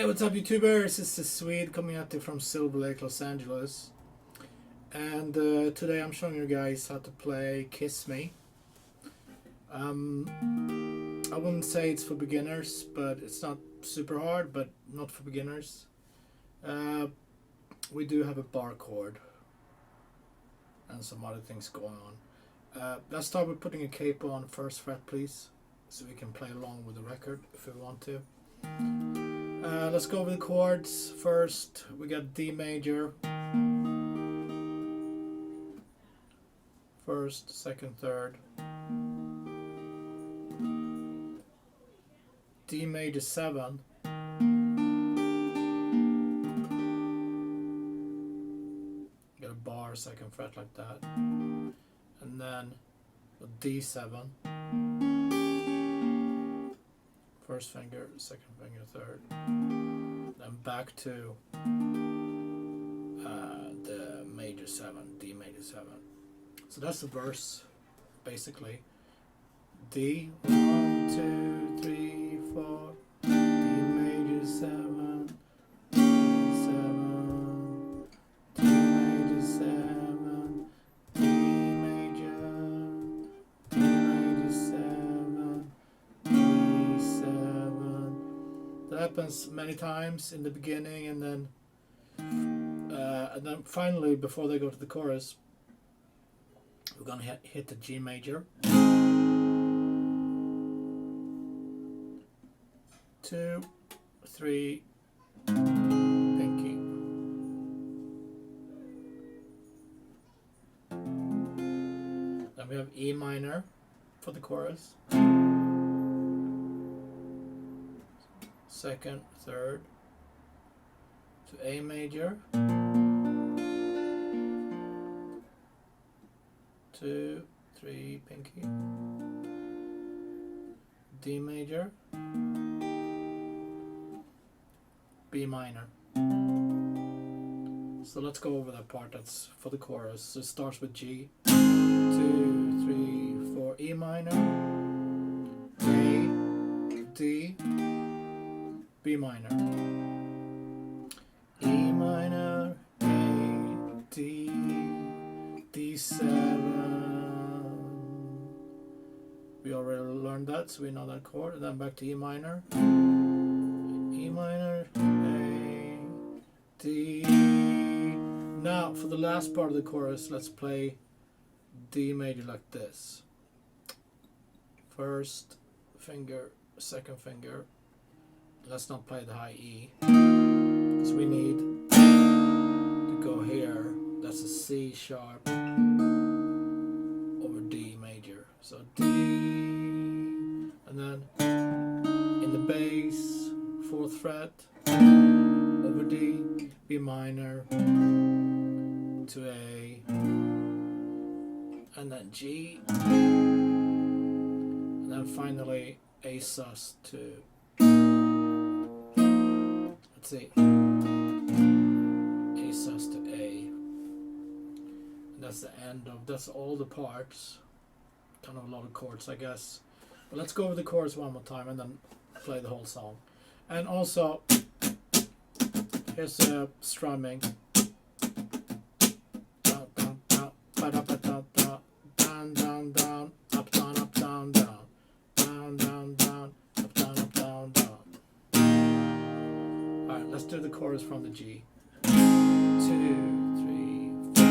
Hey, what's up YouTubers? This is Swede coming at you from Silver Lake, Los Angeles. And today I'm showing you guys how to play Kiss Me. I wouldn't say it's for beginners, but it's not super hard, but not for beginners. We do have a bar chord and some other things going on. Let's start with putting a capo on the first fret, please, so we can play along with the record if we want to. Let's go over the chords first. We got D major, first, second, third. D major 7. Get a bar, second fret like that. And then a D7. First finger, second finger, third. Then back to the major 7, D major 7. So that's the verse, basically. D, 1, 2, 3, 4. D major 7, D 7, D major 7, D major 7. That happens many times in the beginning, and then finally, before they go to the chorus, we're gonna hit the G major. 2, 3, pinky. Then we have E minor for the chorus. Second, third, to A major, 2, 3, pinky, D major, B minor. So let's go over that part. That's for the chorus. So it starts with G, 2, 3, 4, E minor, A, D, B minor, E minor, A, D, D7. We already learned that, so we know that chord. And then back to E minor, E minor, A, D. Now for the last part of the chorus, let's play D major like this. First finger, second finger. Let's not play the high E, because we need to go here. That's a C sharp over D major. So D, and then in the bass, 4th fret, over D, B minor, to A, and then G, and then finally A sus to, let's see, A sus to A. And that's the end of, that's all the parts. Kind of a lot of chords, I guess. But let's go over the chorus one more time and then play the whole song. And also, here's strumming. Down, down, down, ba-da-ba-da-da, down, down, down, up, down, up, down, down, down, down, down, up, down, up, down, down. Alright, let's do the chorus from the G. 2, 3, 4.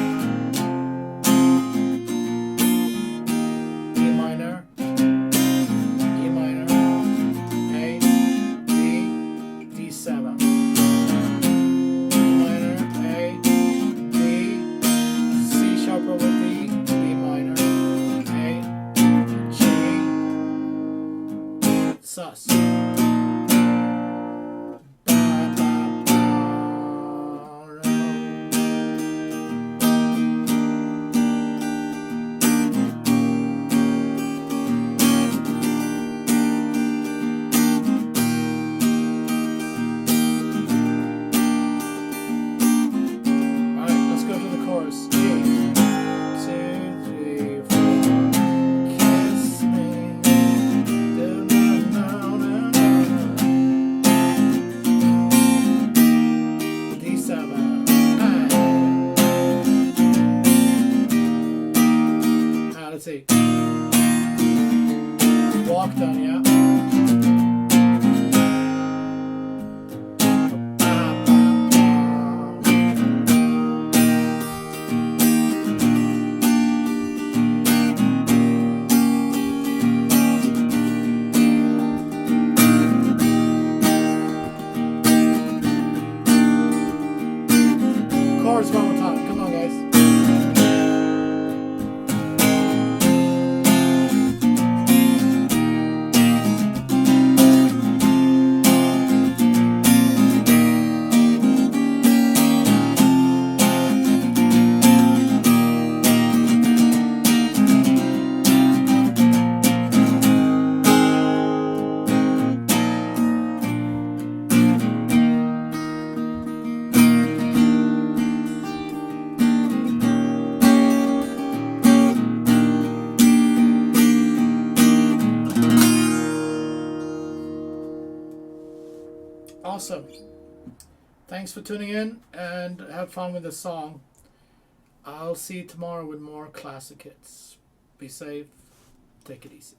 E minor, E minor, A, D, D7. E minor, A, D, C sharp over D, B minor, A, G, sus. Kiss me, do not know. let's see. Walk down, yeah. Chorus one more time. Come on, guys. Awesome. Thanks for tuning in and have fun with the song. I'll see you tomorrow with more classic hits. Be safe. Take it easy.